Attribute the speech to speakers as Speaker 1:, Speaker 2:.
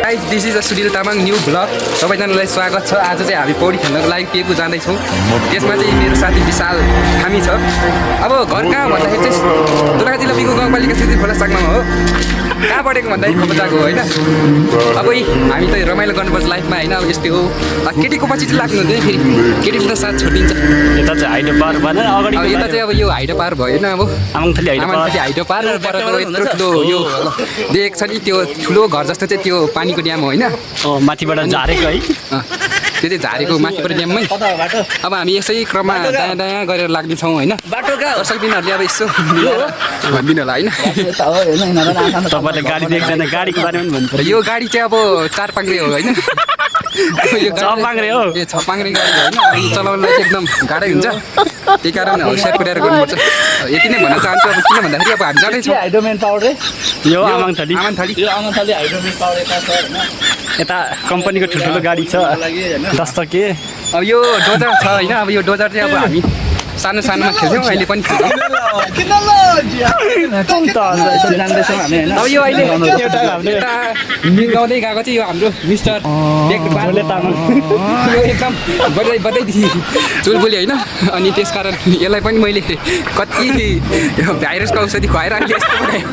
Speaker 1: Guys this is a Sunil Tamang new blog सबैजनालाई स्वागत छ। आज चाहिँ हामी पौडी खेल्नको लागि पेकु जाँदैछौँ। त्यसमा चाहिँ मेरो साथी विशाल हामी छ। अब घर कहाँ भन्दाखेरि चाहिँ दुर्गा जिल्ला बिगु गाउँपालिका सिद्धि खोला सागमा हो। कहाँ पढेको भन्दाखेरि खोपचाको होइन। अब हामी त रमाइलो गर्नुपर्छ लाइफमा होइन। अब यस्तै हो। केटीको पछि चाहिँ लाग्नु हुँदैन, फेरि केटीको साथ छोडिन्छ।
Speaker 2: यता चाहिँ हाइडो पार भएन अगाडि।
Speaker 1: अब यता चाहिँ अब यो हाइडो पार भएन। अब
Speaker 2: आमङथली
Speaker 1: हाइडो पार परको यत्रो ठुलो यो देख छ नि, त्यो ठुलो घर जस्तो चाहिँ त्यो पानीको ड्याम हो होइन।
Speaker 2: माथिबाट झारेको है,
Speaker 1: त्यो चाहिँ झारेको माथिबाट ड्याममै। अब हामी यसै क्रममा दायाँ दायाँ गरेर लाग्नेछौँ होइन। दर्शक दिनहरूले अब यसो भनिदिनु होला होइन।
Speaker 2: तपाईँले गाडी देख्दैन, गाडीको बारेमा पनि भन्नु पर्यो।
Speaker 1: यो गाडी चाहिँ अब 4 पाङ्ग्रे हो होइन। यो
Speaker 2: 6 पाङ्ग्रे हो,
Speaker 1: ए 6 पाङ्ग्रे गाडी होइन। अनि चलाउनलाई चाहिँ एकदम गाह्रै हुन्छ। त्यही कारण होसियार पुऱ्याएर गर्नुपर्छ। यति नै भन्न चाहन्छु। अब किन भन्दाखेरि अब हामी जाँदैछौँ
Speaker 2: हाइड्रोमेन पाउडर यो आमङथली यता कम्पनीको ठुल्ठुलो गाडी छ 10 चक्के।
Speaker 1: अब यो डोजर छ होइन। अब यो डोजर चाहिँ अब हामी सानो सानोमा खेल्थ्यौँ, अहिले पनि खेल्छौँ। अब यो अहिले एउटा गीत गाउँदै गएको चाहिँ यो हाम्रो मिस्टर तामाङ यो एकदम बधाई चुलबुली होइन। अनि त्यसकारण यसलाई पनि मैले कति भाइरसको औषधि खुवाएर अहिले यस्तो बनायो।